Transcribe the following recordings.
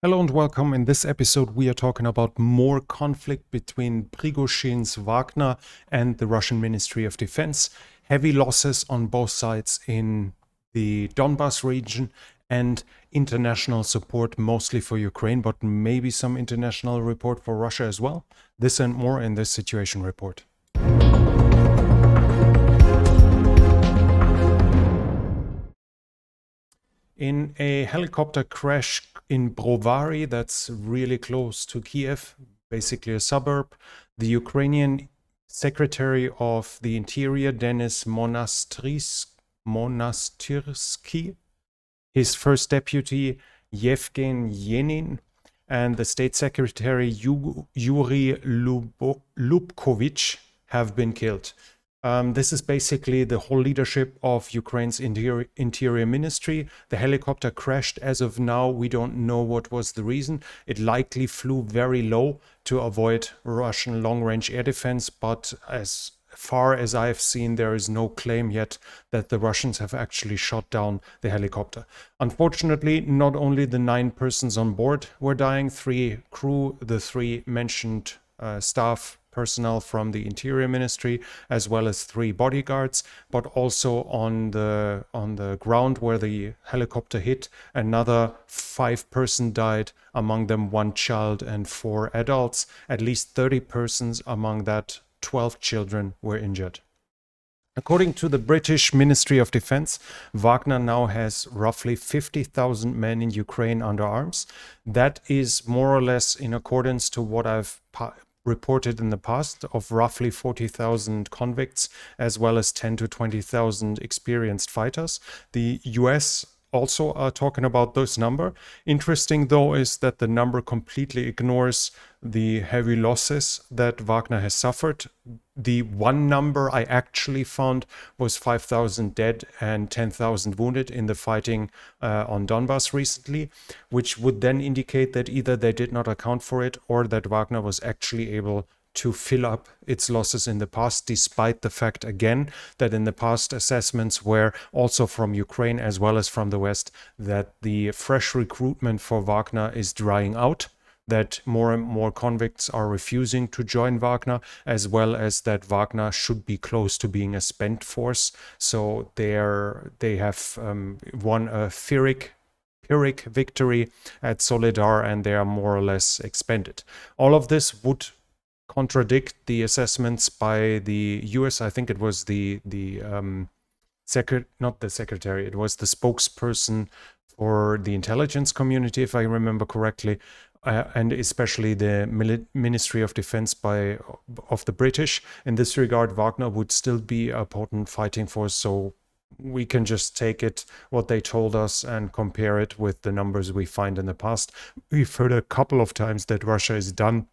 Hello and welcome. In this episode, we are talking about more conflict between Prigozhin's Wagner and the Russian Ministry of Defense, heavy losses on both sides in the Donbas region, and international support mostly for Ukraine, but maybe some international support for Russia as well. This and more in this situation report. In a helicopter crash in Brovary, that's really close to Kiev, basically a suburb, the Ukrainian Secretary of the Interior, Denis Monastyrsky, his first deputy, Yevgen Yenin, and the State Secretary, Yuri Lubkovich, have been killed. This is basically the whole leadership of Ukraine's interior ministry. The helicopter crashed. As of now, we don't know what was the reason. It likely flew very low to avoid Russian long-range air defense, but as far as I've seen, there is no claim yet that the Russians have actually shot down the helicopter. Unfortunately, not only the 9 persons on board were dying, 3 crew, the 3 mentioned staff personnel from the Interior Ministry, as well as 3 bodyguards, but also on the ground where the helicopter hit, another 5 persons died, among them 1 child and 4 adults. At least 30 persons, among that 12 children, were injured. According to the British Ministry of Defense, Wagner now has roughly 50,000 men in Ukraine under arms. That is more or less in accordance to what I've reported in the past of roughly 40,000 convicts, as well as 10 to 20,000 experienced fighters. The US also are talking about this number. Interesting, though, is that the number completely ignores the heavy losses that Wagner has suffered. The one number I actually found was 5,000 dead and 10,000 wounded in the fighting on Donbas recently, which would then indicate that either they did not account for it or that Wagner was actually able to fill up its losses in the past, despite the fact, again, that in the past assessments were also from Ukraine as well as from the West, that the fresh recruitment for Wagner is drying out, that more and more convicts are refusing to join Wagner, as well as that Wagner should be close to being a spent force. So they have won a Pyrrhic victory at Solidar, and they are more or less expended. All of this would contradict the assessments by the US. I think it was not the secretary, it was the spokesperson for the intelligence community, if I remember correctly, and especially the Ministry of Defense of the British. In this regard, Wagner would still be a potent fighting force, so we can just take it, what they told us, and compare it with the numbers we find in the past. We've heard a couple of times that Russia is done,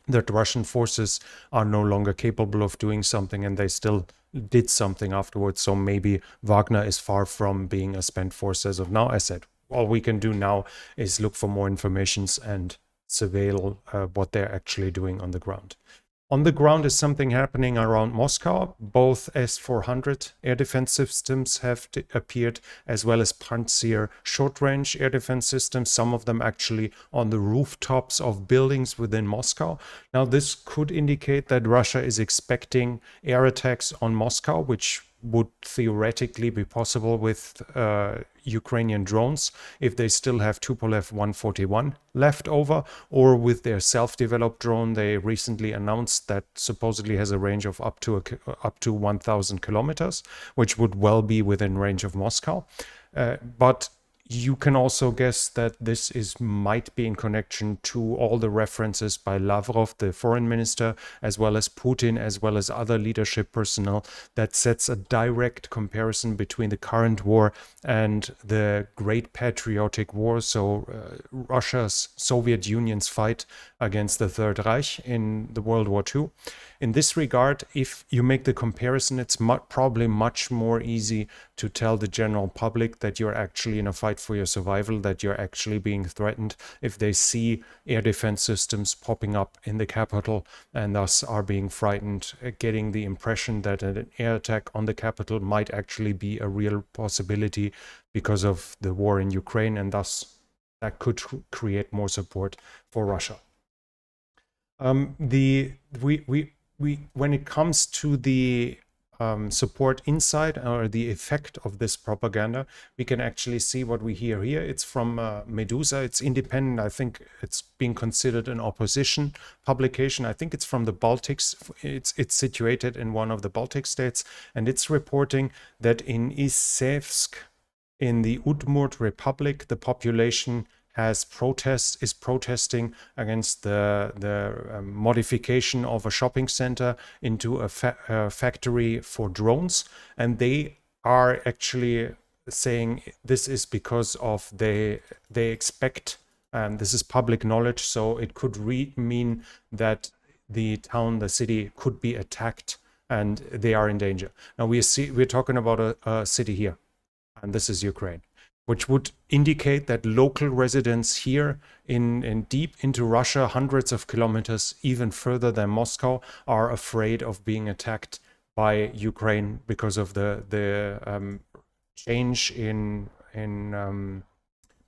that Russian forces are no longer capable of doing something, and they still did something afterwards. So maybe Wagner is far from being a spent force as of now. As said, all we can do now is look for more information and surveil what they're actually doing on the ground. On the ground is something happening around Moscow. Both S-400 air defense systems have appeared, as well as Pantsir short-range air defense systems, some of them actually on the rooftops of buildings within Moscow. Now, this could indicate that Russia is expecting air attacks on Moscow, which would theoretically be possible with Ukrainian drones if they still have Tupolev 141 left over, or with their self-developed drone they recently announced that supposedly has a range of up to 1,000 kilometers, which would well be within range of Moscow. But you can also guess that this might be in connection to all the references by Lavrov, the foreign minister, as well as Putin, as well as other leadership personnel, that sets a direct comparison between the current war and the Great Patriotic War, so Russia's, Soviet Union's fight against the Third Reich in the World War II. In this regard, if you make the comparison, it's probably much more easy to tell the general public that you're actually in a fight for your survival, that you're actually being threatened, if they see air defense systems popping up in the capital and thus are being frightened, getting the impression that an air attack on the capital might actually be a real possibility because of the war in Ukraine, and thus that could create more support for Russia. When it comes to the support inside or the effect of this propaganda, we can actually see what we hear here. It's from Medusa. It's independent. I think it's being considered an opposition publication. I think it's from the Baltics. It's situated in one of the Baltic states, and it's reporting that in Izhevsk, in the Udmurt Republic, the population is protesting against the modification of a shopping center into a factory for drones, and they are actually saying this is because of they expect, this is public knowledge, so it could mean that the town, the city could be attacked and they are in danger. Now we're talking about a city here, and this is Ukraine, which would indicate that local residents here in deep into Russia, hundreds of kilometers, even further than Moscow, are afraid of being attacked by Ukraine because of the change in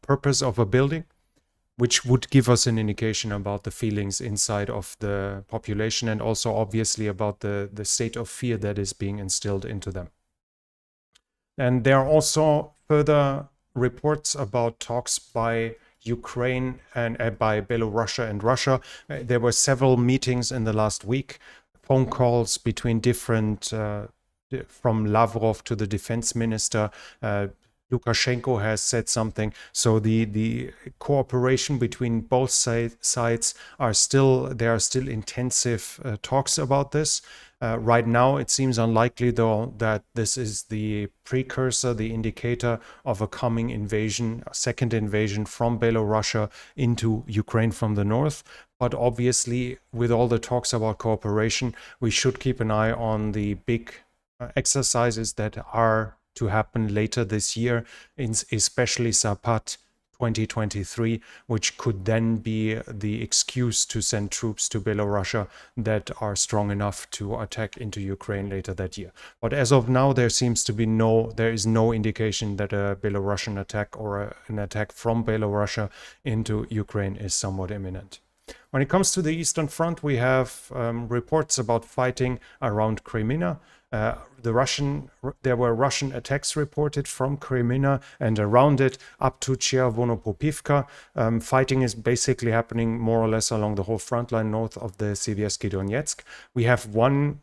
purpose of a building, which would give us an indication about the feelings inside of the population, and also obviously about the state of fear that is being instilled into them. And there are also further reports about talks by Ukraine and by Belarus and Russia. There were several meetings in the last week, phone calls between different, from Lavrov to the defense minister. Lukashenko has said something. So the cooperation between both sides are still intensive talks about this. Right now, it seems unlikely, though, that this is the precursor, the indicator of a coming invasion, a second invasion from Belarus into Ukraine from the north. But obviously, with all the talks about cooperation, we should keep an eye on the big exercises that are to happen later this year, especially Zapat 2023, which could then be the excuse to send troops to Belarus that are strong enough to attack into Ukraine later that year. But as of now, there is no indication that a Belarusian attack or an attack from Belarus into Ukraine is somewhat imminent. When it comes to the Eastern Front, we have reports about fighting around Crimea. There were Russian attacks reported from Crimea and around it up to Chervonopopivka. Fighting is basically happening more or less along the whole front line north of the Seversky Donetsk. We have one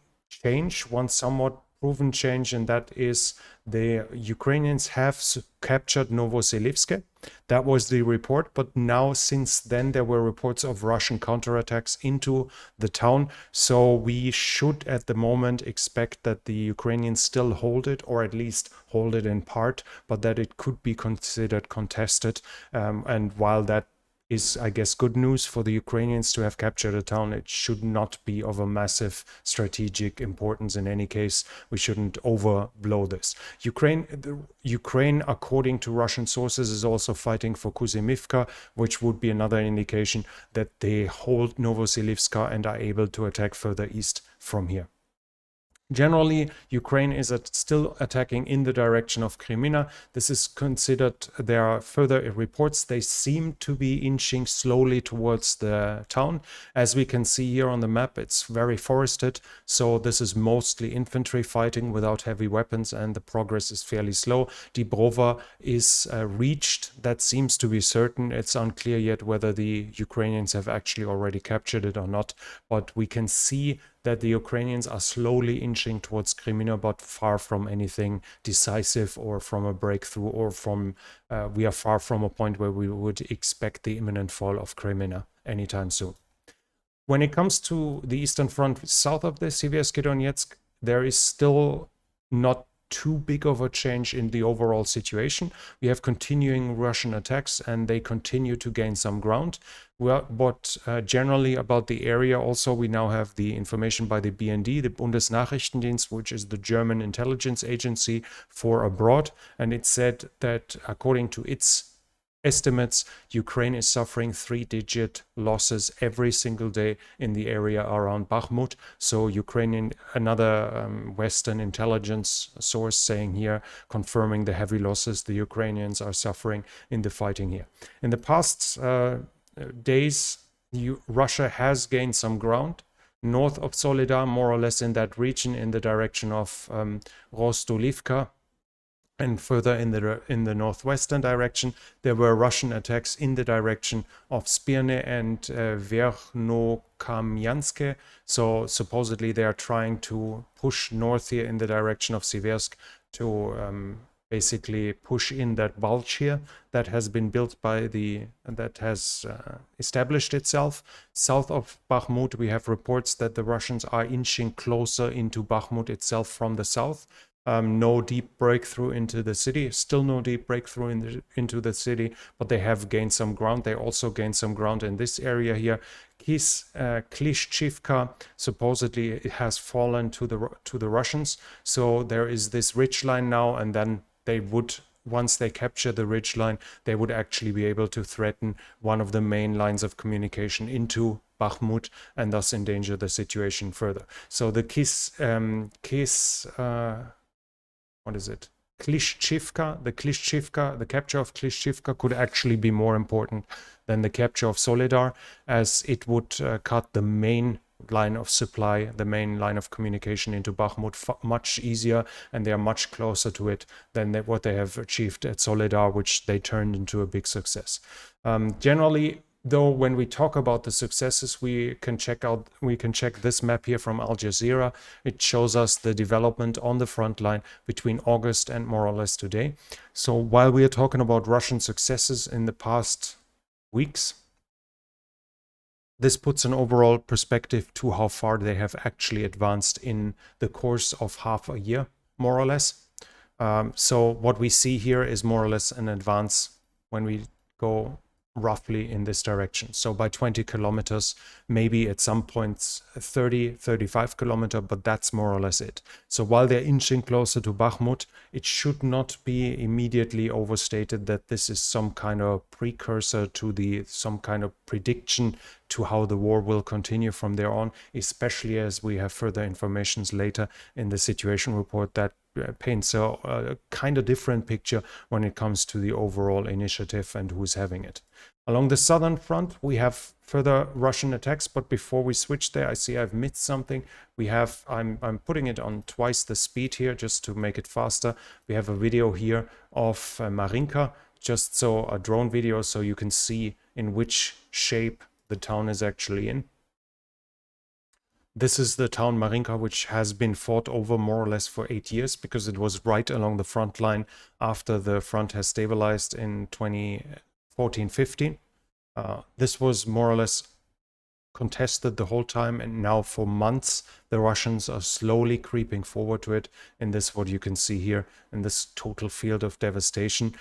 somewhat proven change, and that is the Ukrainians have captured Novoselivsk. That was the report, but now since then there were reports of Russian counterattacks into the town. So we should at the moment expect that the Ukrainians still hold it, or at least hold it in part, but that it could be considered contested. And while that is, I guess, good news for the Ukrainians to have captured a town, it should not be of a massive strategic importance in any case. We shouldn't overblow this. Ukraine, according to Russian sources, is also fighting for Kuzymivka, which would be another indication that they hold Novoselivsk and are able to attack further east from here. Generally, Ukraine is still attacking in the direction of Crimea. This is considered, there are further reports, they seem to be inching slowly towards the town. As we can see here on the map, it's very forested, so this is mostly infantry fighting without heavy weapons, and the progress is fairly slow. Dibrova is reached, that seems to be certain. It's unclear yet whether the Ukrainians have actually already captured it or not, but we can see that the Ukrainians are slowly inching towards Crimea, but far from anything decisive or from a breakthrough, or from, we are far from a point where we would expect the imminent fall of Crimea anytime soon. When it comes to the Eastern Front south of the Seversky Donetsk, there is still not too big of a change in the overall situation. We have continuing Russian attacks, and they continue to gain some ground. But generally about the area also, we now have the information by the BND, the Bundesnachrichtendienst, which is the German intelligence agency for abroad. And it said that according to its estimates, Ukraine is suffering 3-digit losses every single day in the area around Bakhmut. So Ukrainian, another Western intelligence source saying here, confirming the heavy losses the Ukrainians are suffering in the fighting here. In the past days, Russia has gained some ground north of Soledar, more or less in that region, in the direction of Rostolivka. And further in the northwestern direction, there were Russian attacks in the direction of Spirne and Verkhnokamianske. So supposedly they are trying to push north here in the direction of Siversk to basically push in that bulge here that has been built by that has established itself. South of Bakhmut, we have reports that the Russians are inching closer into Bakhmut itself from the south. No deep breakthrough into the city, still no deep breakthrough into the city, but they have gained some ground. They also gained some ground in this area here. Klishchivka, supposedly it has fallen to the Russians. So there is this ridgeline now, and then they would, once they capture the ridgeline, they would actually be able to threaten one of the main lines of communication into Bakhmut and thus endanger the situation further. So the Klishchivka, the capture of Klishchivka could actually be more important than the capture of Soledar, as it would cut the main line of supply, the main line of communication into Bakhmut much easier, and they are much closer to it than what they have achieved at Soledar, which they turned into a big success. Generally, though, when we talk about the successes, we can check this map here from Al Jazeera. It shows us the development on the front line between August and more or less today. So while we are talking about Russian successes in the past weeks, this puts an overall perspective to how far they have actually advanced in the course of half a year, more or less. So what we see here is more or less an advance when we go roughly in this direction. So by 20 kilometers, maybe at some points 30, 35 kilometers, but that's more or less it. So while they're inching closer to Bakhmut, it should not be immediately overstated that this is some kind of precursor to some kind of prediction to how the war will continue from there on, especially as we have further informations later in the situation report that paints a kind of different picture when it comes to the overall initiative and who's having it. Along the southern front, we have further Russian attacks, but before we switch there, I see I've missed something. I'm putting it on twice the speed here just to make it faster. We have a video here of Marinka, just so a drone video, so you can see in which shape the town is actually in. This is the town Marinka, which has been fought over more or less for 8 years, because it was right along the front line after the front has stabilized in 2014-15. This was more or less contested the whole time, and now for months the Russians are slowly creeping forward to it. And this is what you can see here in this total field of devastation.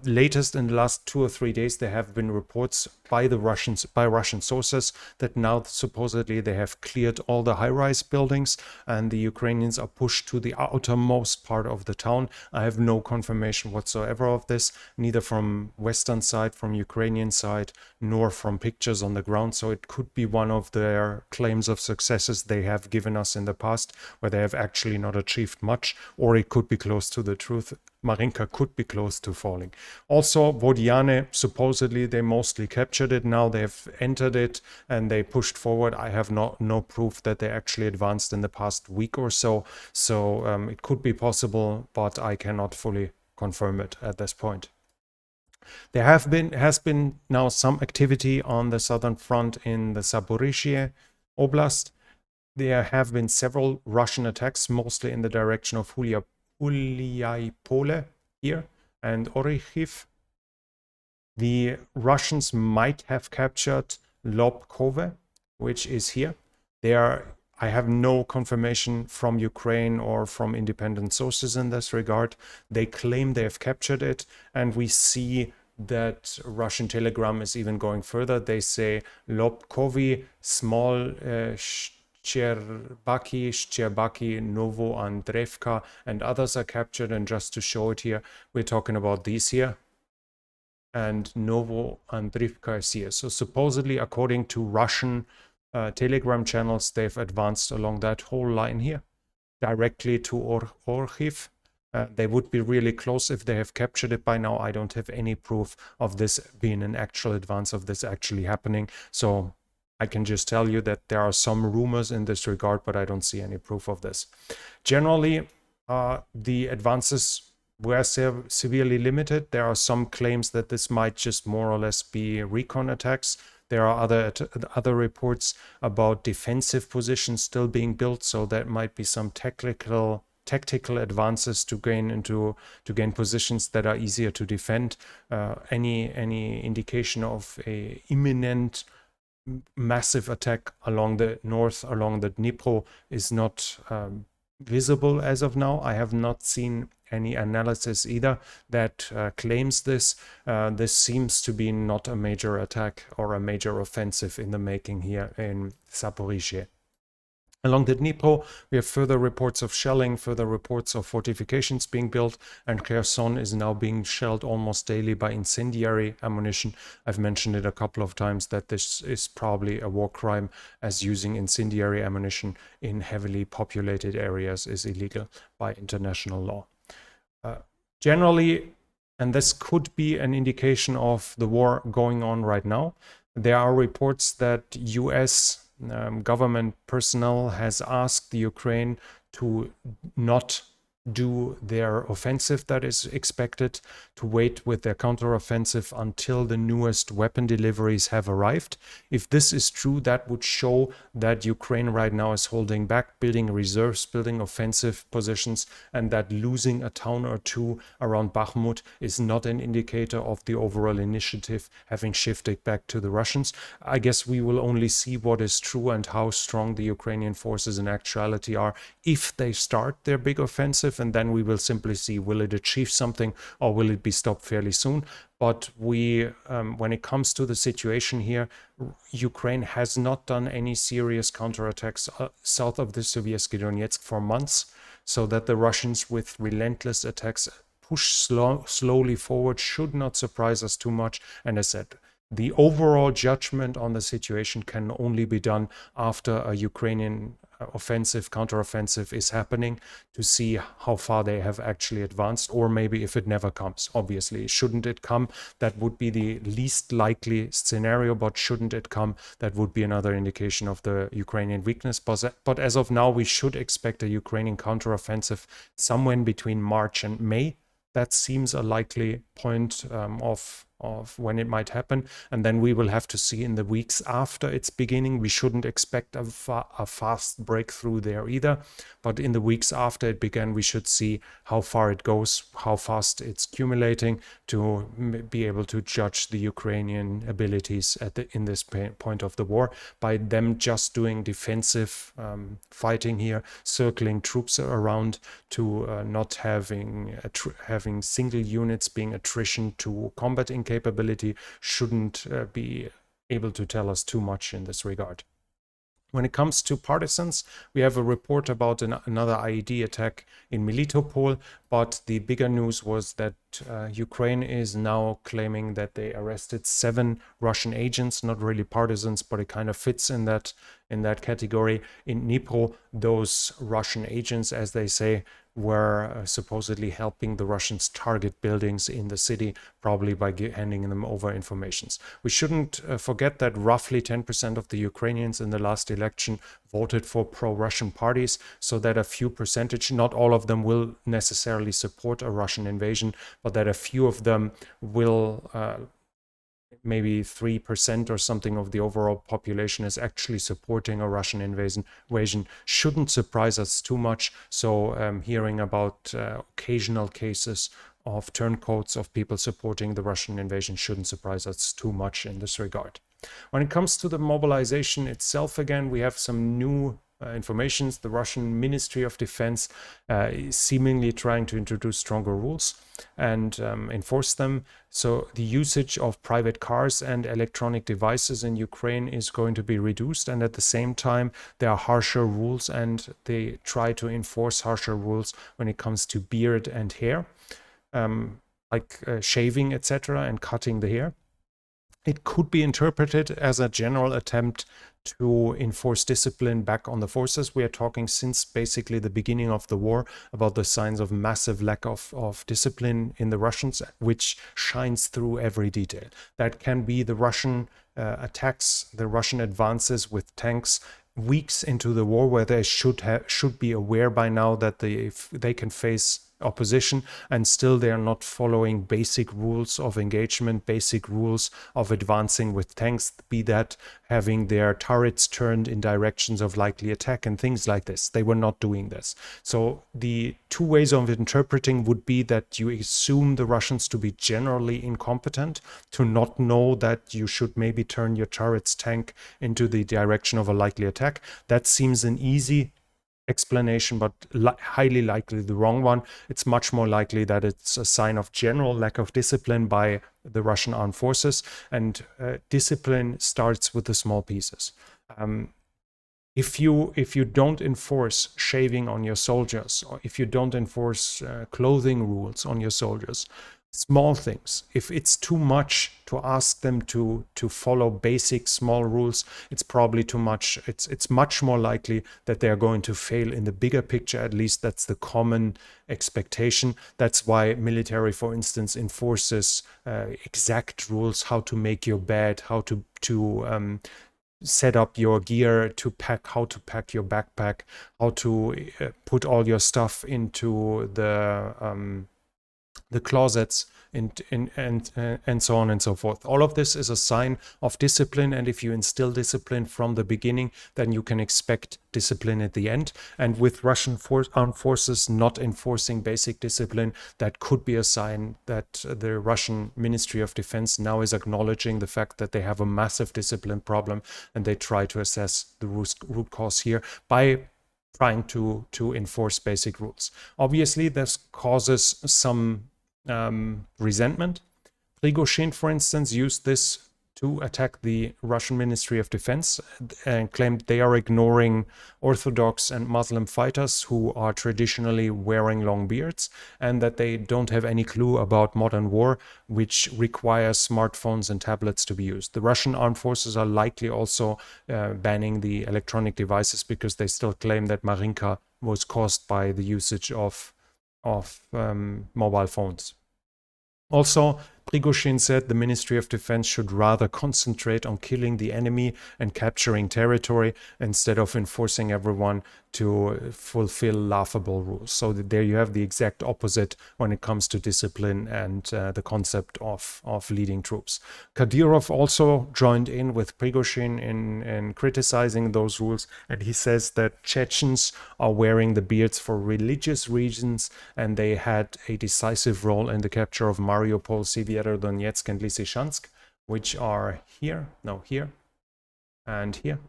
Latest in the last 2 or 3 days, there have been reports by Russian sources that now supposedly they have cleared all the high-rise buildings and the Ukrainians are pushed to the outermost part of the town. I have no confirmation whatsoever of this, neither from Western side, from Ukrainian side, nor from pictures on the ground. So it could be one of their claims of successes they have given us in the past, where they have actually not achieved much, or it could be close to the truth. Marinka could be close to falling. Also, Vodiane, supposedly they mostly captured it. Now they have entered it and they pushed forward. I have no proof that they actually advanced in the past week or so. So it could be possible, but I cannot fully confirm it at this point. There has been now some activity on the southern front in the Zaporizhzhia Oblast. There have been several Russian attacks, mostly in the direction of Huliaipole here and Orikhiv. The Russians might have captured Lobkove, which is here. I have no confirmation from Ukraine or from independent sources in this regard. They claim they have captured it, and we see that Russian Telegram is even going further. They say Lobkovi, small Shcherbaki, Novo Andreevka, and others are captured. And just to show it here, we're talking about these here. and Novoandrivka. So supposedly, according to Russian Telegram channels, they've advanced along that whole line here, directly to Orchiv. They would be really close if they have captured it by now. I don't have any proof of this being an actual advance, of this actually happening. So I can just tell you that there are some rumors in this regard, but I don't see any proof of this. Generally, the advances were severely limited. There are some claims that this might just more or less be recon attacks. There are other reports about defensive positions still being built, so that might be some tactical advances to gain positions that are easier to defend. Any indication of a imminent massive attack along the north, along the Dnipro, is not visible as of now. I have not seen any analysis either that claims this. This seems to be not a major attack or a major offensive in the making here in Zaporizhzhia. Along the Dnipro, we have further reports of shelling, further reports of fortifications being built, and Kherson is now being shelled almost daily by incendiary ammunition. I've mentioned it a couple of times that this is probably a war crime, as using incendiary ammunition in heavily populated areas is illegal by international law. Generally, and this could be an indication of the war going on right now, there are reports that US government personnel has asked the Ukraine to not do their offensive that is expected, to wait with their counteroffensive until the newest weapon deliveries have arrived. If this is true, that would show that Ukraine right now is holding back, building reserves, building offensive positions, and that losing a town or two around Bakhmut is not an indicator of the overall initiative having shifted back to the Russians. I guess we will only see what is true and how strong the Ukrainian forces in actuality are if they start their big offensive, and then we will simply see, will it achieve something or will it be stopped fairly soon? But when it comes to the situation here, Ukraine has not done any serious counterattacks south of the Sovietsky Donetsk for months, so that the Russians with relentless attacks push slowly forward should not surprise us too much. And as I said, the overall judgment on the situation can only be done after a Ukrainian offensive, counteroffensive is happening, to see how far they have actually advanced, or maybe if it never comes. Obviously, shouldn't it come, that would be the least likely scenario, but shouldn't it come, that would be another indication of the Ukrainian weakness. But as of now, we should expect a Ukrainian counteroffensive somewhere in between March and May. That seems a likely point of when it might happen. And then we will have to see in the weeks after its beginning. We shouldn't expect a fast breakthrough there either. But in the weeks after it began, we should see how far it goes, how fast it's accumulating, to be able to judge the Ukrainian abilities in this point of the war. By them just doing defensive fighting here, circling troops around, to not having single units being attrition to combat incapability, shouldn't be able to tell us too much in this regard. When it comes to partisans, we have a report about another IED attack in Melitopol, but the bigger news was that Ukraine is now claiming that they arrested 7 Russian agents, not really partisans, but it kind of fits in that category. In Dnipro, those Russian agents, as they say, were supposedly helping the Russians target buildings in the city, probably by handing them over informations. We shouldn't forget that roughly 10% of the Ukrainians in the last election voted for pro-Russian parties, so that a few percentage, not all of them will necessarily support a Russian invasion, but that a few of them will, maybe 3% or something of the overall population, is actually supporting a Russian invasion, shouldn't surprise us too much. So hearing about occasional cases of turncoats of people supporting the Russian invasion shouldn't surprise us too much in this regard. When it comes to the mobilization itself, again, we have some new informations. The Russian Ministry of Defense is seemingly trying to introduce stronger rules and enforce them. So the usage of private cars and electronic devices in Ukraine is going to be reduced, and at the same time there are harsher rules, and they try to enforce harsher rules when it comes to beard and hair. like shaving, etc., and cutting the hair. It could be interpreted as a general attempt to enforce discipline back on the forces. We are talking since basically the beginning of the war about the signs of massive lack of discipline in the Russians, which shines through every detail. That can be the Russian attacks, the Russian advances with tanks weeks into the war, where they should be aware by now that if they can face opposition, and still they are not following basic rules of engagement, basic rules of advancing with tanks, be that having their turrets turned in directions of likely attack and things like this. They were not doing this. So the two ways of interpreting would be that you assume the Russians to be generally incompetent, to not know that you should maybe turn your turret's tank into the direction of a likely attack. That seems an easy explanation, but highly likely the wrong one. It's much more likely that it's a sign of general lack of discipline by the Russian armed forces, and discipline starts with the small pieces. If you don't enforce shaving on your soldiers, or if you don't enforce clothing rules on your soldiers, small things, if it's too much to ask them to follow basic small rules, it's probably too much. It's much more likely that they are going to fail in the bigger picture. At least that's the common expectation. That's why military, for instance, enforces exact rules, how to make your bed, how to set up your gear, how to pack your backpack, how to put all your stuff into the closets, and so on and so forth. All of this is a sign of discipline, and if you instill discipline from the beginning, then you can expect discipline at the end. And with Russian armed forces not enforcing basic discipline, that could be a sign that the Russian Ministry of Defense now is acknowledging the fact that they have a massive discipline problem, and they try to assess the root cause here by trying to enforce basic rules. Obviously, this causes some resentment. Prigozhin, for instance, used this to attack the Russian Ministry of Defense and claimed they are ignoring Orthodox and Muslim fighters who are traditionally wearing long beards, and that they don't have any clue about modern war, which requires smartphones and tablets to be used. The Russian armed forces are likely also banning the electronic devices because they still claim that Marinka was caused by the usage of mobile phones. Also, Prigozhin said the Ministry of Defense should rather concentrate on killing the enemy and capturing territory instead of enforcing everyone to fulfill laughable rules. So there you have the exact opposite when it comes to discipline and the concept of leading troops. Kadyrov also joined in with Prigozhin in criticizing those rules, and he says that Chechens are wearing the beards for religious reasons, and they had a decisive role in the capture of Mariupol, Severodonetsk, and Lysychansk, which are here, and here.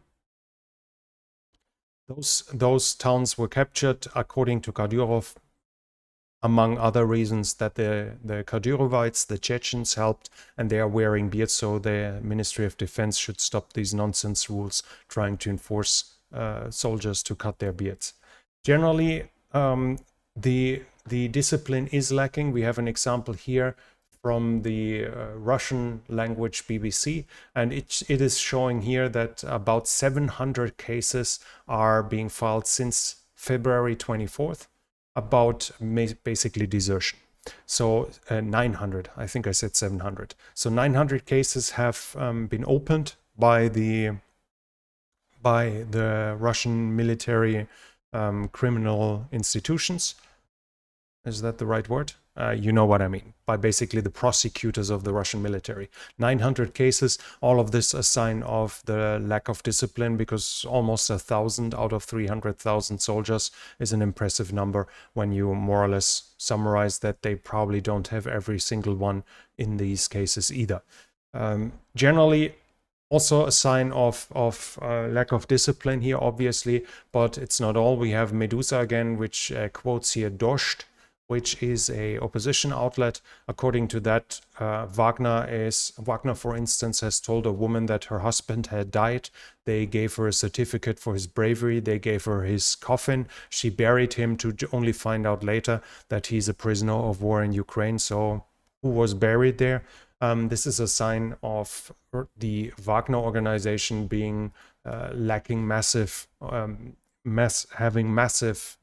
Those towns were captured, according to Kadyrov, among other reasons, that the Kadyrovites, the Chechens, helped, and they are wearing beards, so the Ministry of Defense should stop these nonsense rules trying to enforce soldiers to cut their beards. Generally, the discipline is lacking. We have an example here from the Russian language BBC, and it is showing here that about 700 cases are being filed since February 24th about basically desertion. So 900, I think I said 700. So 900 cases have been opened by the Russian military criminal institutions. Is that the right word? You know what I mean, by basically the prosecutors of the Russian military. 900 cases, all of this a sign of the lack of discipline, because almost 1,000 out of 300,000 soldiers is an impressive number when you more or less summarize that they probably don't have every single one in these cases either. Generally, also a sign of lack of discipline here, obviously, but it's not all. We have Medusa again, which quotes here Dost, which is a opposition outlet. According to that, Wagner, for instance, has told a woman that her husband had died. They gave her a certificate for his bravery. They gave her his coffin. She buried him to only find out later that he's a prisoner of war in Ukraine. So who was buried there. This is a sign of the Wagner organization being lacking having massive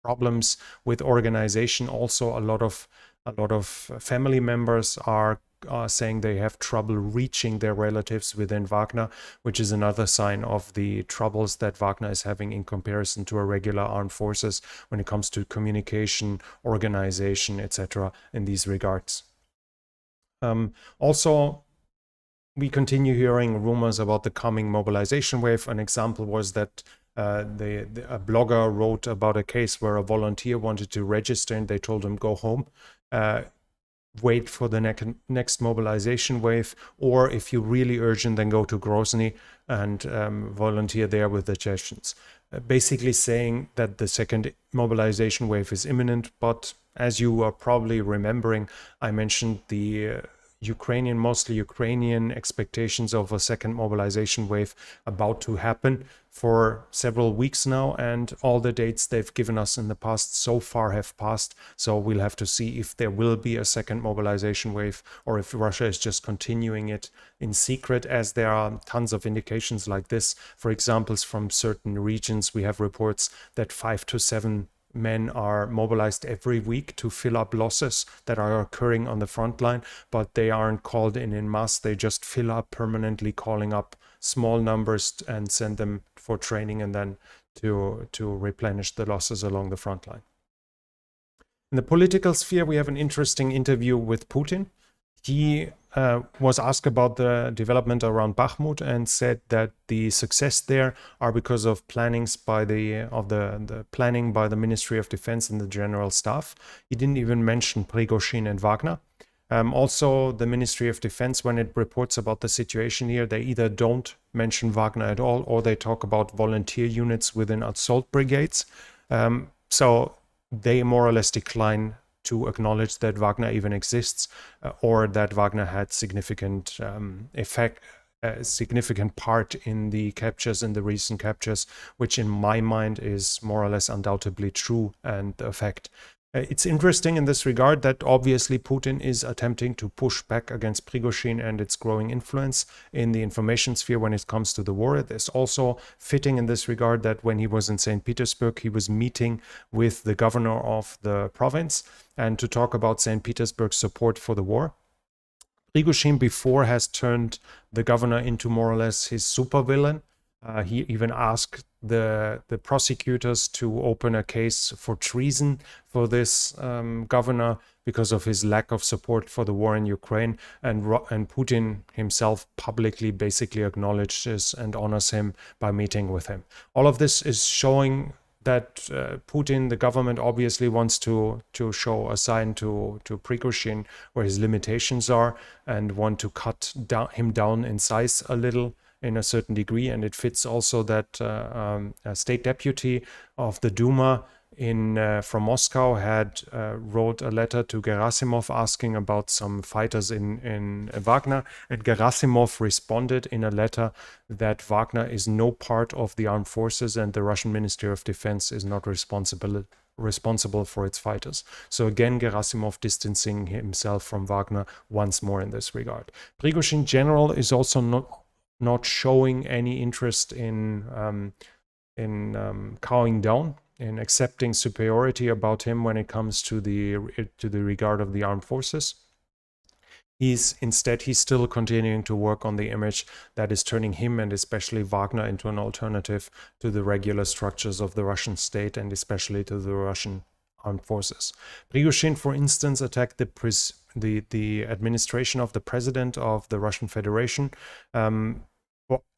problems with organization. Also, a lot of family members are saying they have trouble reaching their relatives within Wagner, which is another sign of the troubles that Wagner is having in comparison to a regular armed forces when it comes to communication, organization, etc. in these regards. Also, we continue hearing rumors about the coming mobilization wave. An example was that a blogger wrote about a case where a volunteer wanted to register and they told him, go home, wait for the next mobilization wave, or if you're really urgent, then go to Grozny and volunteer there with the Chechens. Basically saying that the second mobilization wave is imminent, but as you are probably remembering, I mentioned the mostly Ukrainian expectations of a second mobilization wave about to happen for several weeks now, and all the dates they've given us in the past so far have passed. So we'll have to see if there will be a second mobilization wave or if Russia is just continuing it in secret, as there are tons of indications like this. For examples from certain regions, we have reports that 5 to 7 men are mobilized every week to fill up losses that are occurring on the front line, but they aren't called in mass. They just fill up permanently, calling up small numbers and send them for training and then to replenish the losses along the front line. In the political sphere, we have an interesting interview with Putin. He was asked about the development around Bakhmut and said that the success there are because of plannings by the planning by the Ministry of Defense and the General Staff. He didn't even mention Prigozhin and Wagner. Also, the Ministry of Defense, when it reports about the situation here, they either don't mention Wagner at all, or they talk about volunteer units within assault brigades. So they more or less decline to acknowledge that Wagner even exists, or that Wagner had significant significant part in the captures, in the recent captures, which in my mind is more or less undoubtedly true and a fact. It's interesting in this regard that obviously Putin is attempting to push back against Prigozhin and its growing influence in the information sphere when it comes to the war. It's also fitting in this regard that when he was in St. Petersburg, he was meeting with the governor of the province and to talk about St. Petersburg's support for the war. Prigozhin before has turned the governor into more or less his supervillain. He even asked the prosecutors to open a case for treason for this governor because of his lack of support for the war in Ukraine. And Putin himself publicly basically acknowledges and honors him by meeting with him. All of this is showing that Putin, the government, obviously wants to show a sign to Prigozhin where his limitations are and want to cut him down in size a little in a certain degree. And it fits also that a state deputy of the Duma from Moscow had wrote a letter to Gerasimov asking about some fighters in Wagner, and Gerasimov responded in a letter that Wagner is no part of the armed forces and the Russian Ministry of Defense is not responsible for its fighters. So again, Gerasimov distancing himself from Wagner once more in this regard. Prigozhin in general is also not showing any interest in cowing down, in accepting superiority about him when it comes to the regard of the armed forces. He's still continuing to work on the image that is turning him and especially Wagner into an alternative to the regular structures of the Russian state and especially to the Russian armed forces. Prigozhin, for instance, attacked the administration of the president of the Russian Federation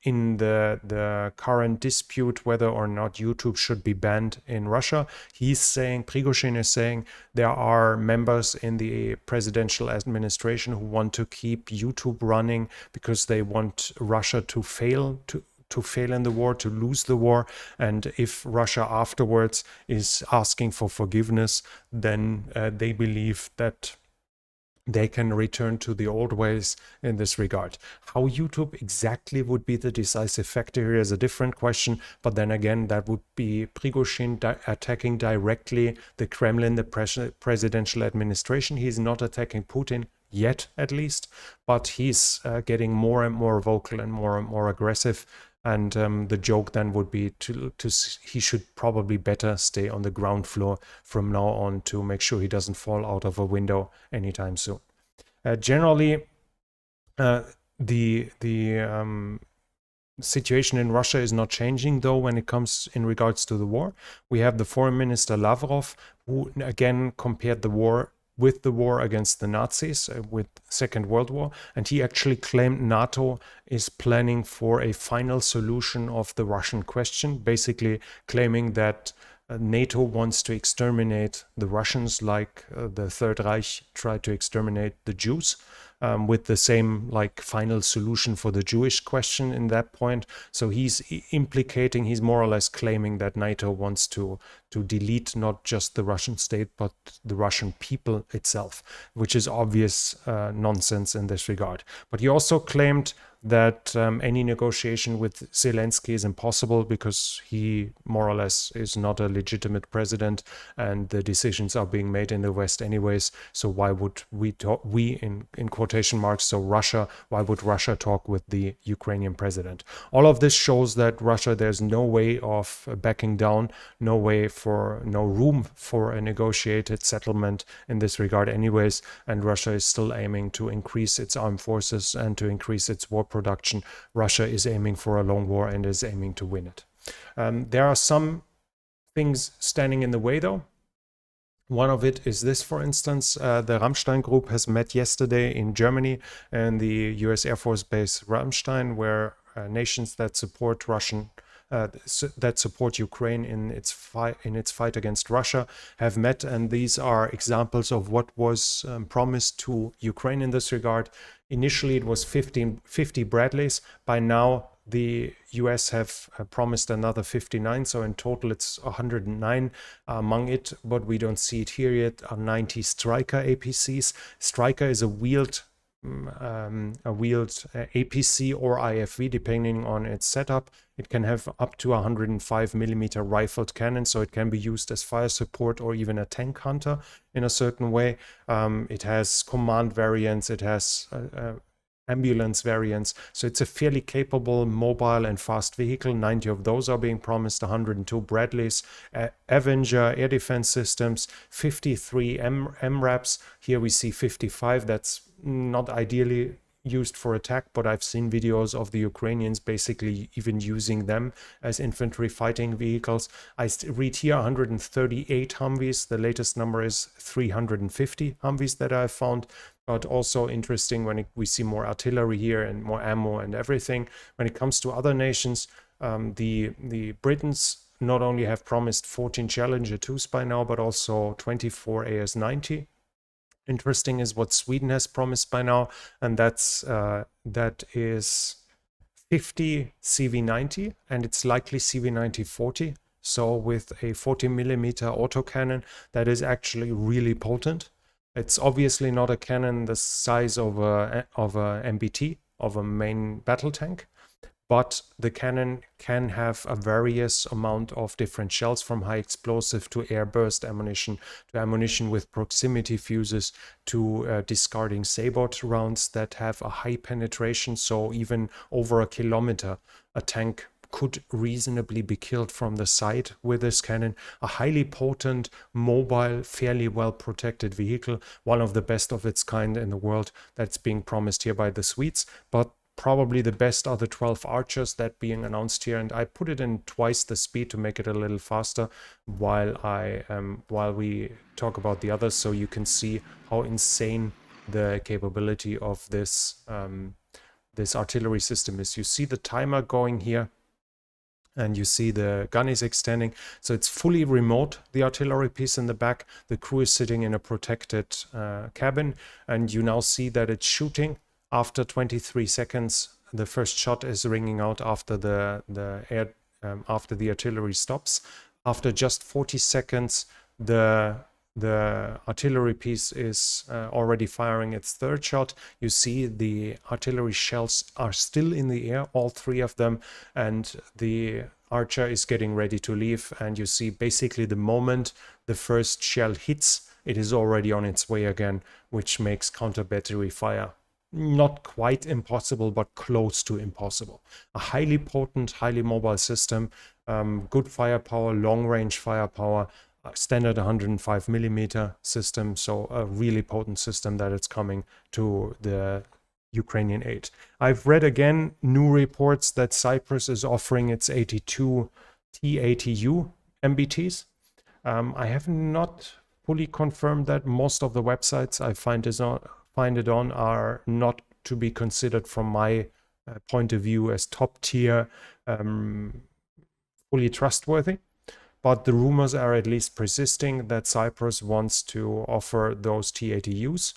in the current dispute whether or not YouTube should be banned in Russia. Prigozhin is saying there are members in the presidential administration who want to keep YouTube running because they want Russia to fail in the war, to lose the war. And if Russia afterwards is asking for forgiveness, then they believe that they can return to the old ways in this regard. How YouTube exactly would be the decisive factor here is a different question, but then again, that would be Prigozhin attacking directly the Kremlin, the presidential administration. He's not attacking Putin yet, at least, but he's getting more and more vocal and more aggressive. And the joke then would be he should probably better stay on the ground floor from now on to make sure he doesn't fall out of a window anytime soon. Generally, the situation in Russia is not changing, though, when it comes in regards to the war. We have the foreign minister Lavrov, who again compared the war with the war against the Nazis, with Second World War, and he actually claimed NATO is planning for a final solution of the Russian question, basically claiming that NATO wants to exterminate the Russians like the Third Reich tried to exterminate the Jews, with the same like final solution for the Jewish question in that point. So he's implicating, he's more or less claiming that NATO wants to delete not just the Russian state, but the Russian people itself, which is obvious nonsense in this regard. But he also claimed that any negotiation with Zelensky is impossible because he more or less is not a legitimate president and the decisions are being made in the West anyways. So why would we in quotation marks, so Russia, why would Russia talk with the Ukrainian president? All of this shows that Russia, there's no way of backing down, no room for a negotiated settlement in this regard anyways, and Russia is still aiming to increase its armed forces and to increase its war production. Russia is aiming for a long war and is aiming to win it. There are some things standing in the way, though. One of it is this, for instance, the Ramstein group has met yesterday in Germany and the US Air Force Base Ramstein, where nations that support that support Ukraine in its fight against Russia have met, and these are examples of what was promised to Ukraine in this regard. Initially, it was 50 Bradleys. By now, the US have promised another 59, so in total it's 109 among it, but we don't see it here yet, are 90 Striker APCs. Striker is a wheeled APC or IFV, depending on its setup. It can have up to 105 millimeter rifled cannon, so it can be used as fire support or even a tank hunter in a certain way. It has command variants, it has ambulance variants, so it's a fairly capable, mobile and fast vehicle. 90 of those are being promised, 102 Bradleys, Avenger air defense systems, 53 MRAPs. Here we see 55. That's not ideally used for attack, but I've seen videos of the Ukrainians basically even using them as infantry fighting vehicles. I read here 138 Humvees. The latest number is 350 Humvees that I've found. But also interesting when we see more artillery here and more ammo and everything. When it comes to other nations, the Britons not only have promised 14 Challenger 2s by now, but also 24 AS-90. Interesting is what Sweden has promised by now, and that is 50 CV-90, and it's likely CV-90-40. So with a 40 millimeter autocannon, that is actually really potent. It's obviously not a cannon the size of a MBT, of a main battle tank, but the cannon can have a various amount of different shells, from high explosive to air burst ammunition, to ammunition with proximity fuses, to discarding sabot rounds that have a high penetration, so even over a kilometer, a tank could reasonably be killed from the side with this cannon. A highly potent, mobile, fairly well protected vehicle, one of the best of its kind in the world, that's being promised here by the Swedes. But probably the best are the 12 Archers that being announced here, and I put it in twice the speed to make it a little faster while we talk about the others, so you can see how insane the capability of this this artillery system is. You see the timer going here, and you see the gun is extending. So it's fully remote, the artillery piece in the back. The crew is sitting in a protected cabin, and you now see that it's shooting. After 23 seconds, the first shot is ringing out after after the artillery stops. After just 40 seconds, the the artillery piece is already firing its third shot. You see the artillery shells are still in the air, all three of them, and the Archer is getting ready to leave. And you see basically the moment the first shell hits, it is already on its way again, which makes counter battery fire not quite impossible, but close to impossible. A highly potent, highly mobile system, good firepower, long range firepower, standard 105 millimeter system. So a really potent system that it's coming to the Ukrainian aid. I've read again new reports that Cyprus is offering its 82 T80U MBTs. I have not fully confirmed that. Most of the websites I find it on are not to be considered from my point of view as top tier, fully trustworthy. But the rumors are at least persisting that Cyprus wants to offer those T80Us.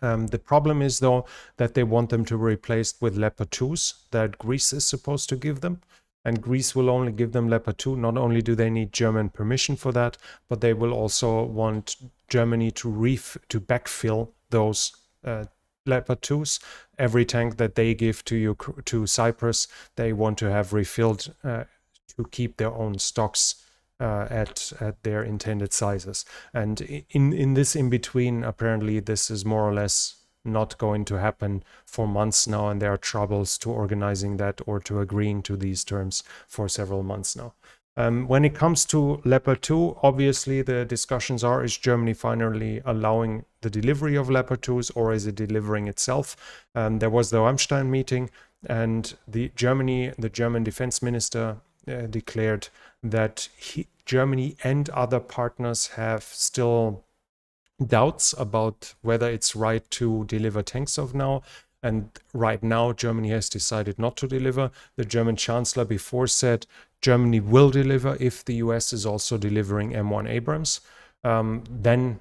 The problem is, though, that they want them to be replaced with Leopard 2s that Greece is supposed to give them. And Greece will only give them Leopard 2. Not only do they need German permission for that, but they will also want Germany to backfill those Leopard 2s. Every tank that they give to Cyprus, they want to have refilled to keep their own stocks at their intended sizes. And in this in-between, apparently this is more or less not going to happen for months now, and there are troubles to organizing that or to agreeing to these terms for several months now. When it comes to Leopard 2, obviously the discussions are, is Germany finally allowing the delivery of Leopard 2s, or is it delivering itself? There was the Ramstein meeting, and the German defense minister declared that Germany and other partners have still doubts about whether it's right to deliver tanks of now. And right now, Germany has decided not to deliver. The German chancellor before said Germany will deliver if the US is also delivering M1 Abrams. Then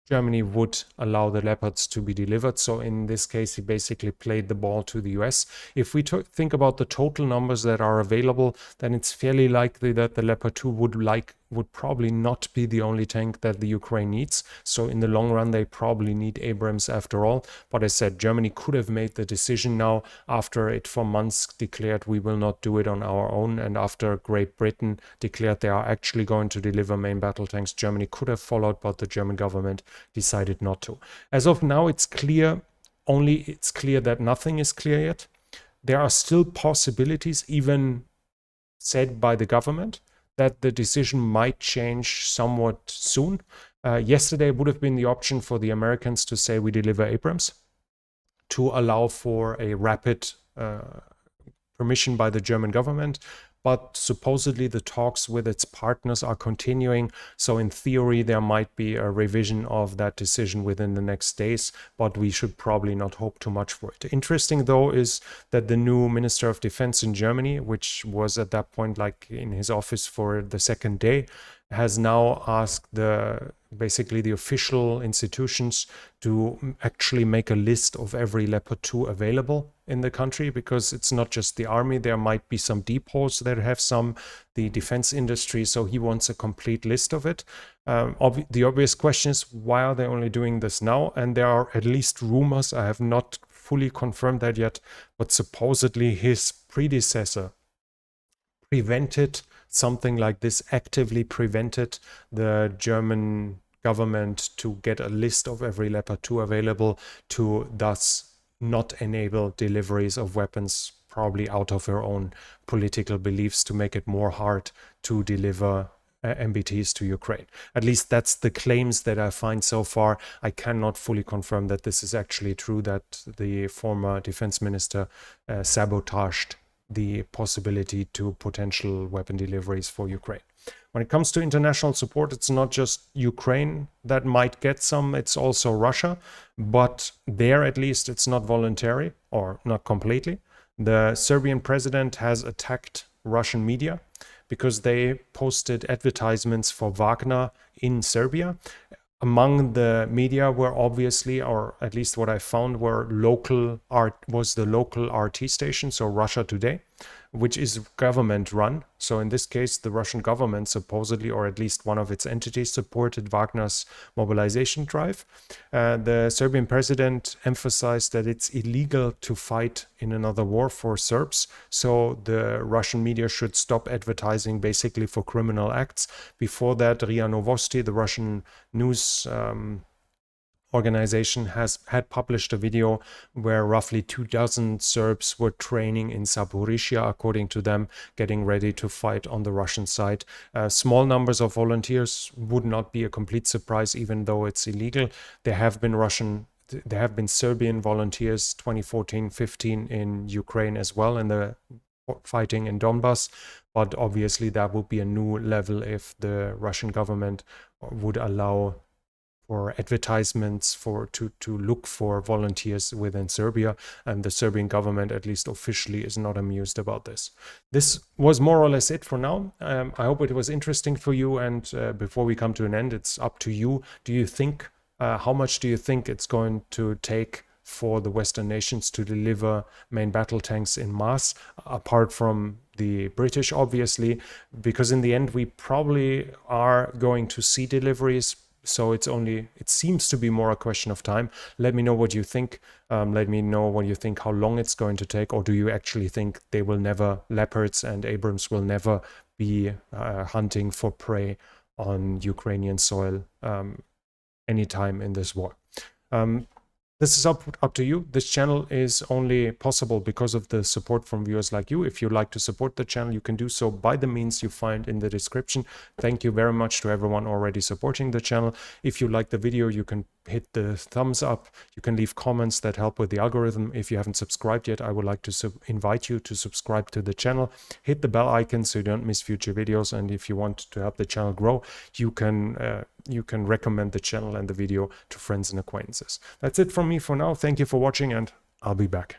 Germany would allow the Leopards to be delivered. So in this case, he basically played the ball to the US. If we think about the total numbers that are available, then it's fairly likely that the Leopard 2 would probably not be the only tank that the Ukraine needs. So in the long run, they probably need Abrams after all. But as I said, Germany could have made the decision now after it for months declared we will not do it on our own. And after Great Britain declared they are actually going to deliver main battle tanks, Germany could have followed, but the German government decided not to. As of now, it's clear that nothing is clear yet. There are still possibilities, even said by the government, that the decision might change somewhat soon. Yesterday would have been the option for the Americans to say we deliver Abrams, to allow for a rapid permission by the German government. But supposedly the talks with its partners are continuing. So in theory, there might be a revision of that decision within the next days, but we should probably not hope too much for it. Interesting, though, is that the new Minister of Defense in Germany, which was at that point like in his office for the second day, has now asked basically the official institutions to actually make a list of every Leopard 2 available in the country, because it's not just the army. There might be some depots that have the defense industry. So he wants a complete list of it. The obvious question is, why are they only doing this now? And there are at least rumors, I have not fully confirmed that yet, but supposedly his predecessor prevented something like this, actively prevented the German government to get a list of every Leopard 2 available, to thus not enable deliveries of weapons, probably out of her own political beliefs, to make it more hard to deliver MBTs to Ukraine. At least that's the claims that I find so far. I cannot fully confirm that this is actually true, that the former defense minister sabotaged the possibility to potential weapon deliveries for Ukraine. When it comes to international support, it's not just Ukraine that might get some, it's also Russia, but there at least it's not voluntary, or not completely. The Serbian president has attacked Russian media because they posted advertisements for Wagner in Serbia. Among the media were obviously, or at least what I found, was the local RT station, so Russia Today. which is government run. So in this case, the Russian government supposedly, or at least one of its entities, supported Wagner's mobilization drive. The Serbian president emphasized that it's illegal to fight in another war for Serbs. So the Russian media should stop advertising basically for criminal acts. Before that, RIA Novosti, the Russian news organization, had published a video where roughly 24 Serbs were training in Zaporizhia, according to them, getting ready to fight on the Russian side. Small numbers of volunteers would not be a complete surprise, even though it's illegal. There have been Serbian volunteers 2014-15 in Ukraine as well, in the fighting in Donbass, but obviously that would be a new level if the Russian government would allow for advertisements to look for volunteers within Serbia, and the Serbian government, at least officially, is not amused about this. This was more or less it for now. I hope it was interesting for you, and before we come to an end, it's up to you. Do you think, how much do you think it's going to take for the Western nations to deliver main battle tanks in mass, apart from the British, obviously, because in the end we probably are going to see deliveries. So it seems to be more a question of time. Let me know what you think. Let me know what you think, how long it's going to take, or do you actually think Leopards and Abrams will never be hunting for prey on Ukrainian soil anytime in this war? This is up to you. This channel is only possible because of the support from viewers like you. If you'd like to support the channel, you can do so by the means you find in the description. Thank you very much to everyone already supporting the channel. If you like the video, you can hit the thumbs up. You can leave comments that help with the algorithm. If you haven't subscribed yet, I would like to invite you to subscribe to the channel. Hit the bell icon so you don't miss future videos. And if you want to help the channel grow, you can recommend the channel and the video to friends and acquaintances. That's it from me for now. Thank you for watching, and I'll be back.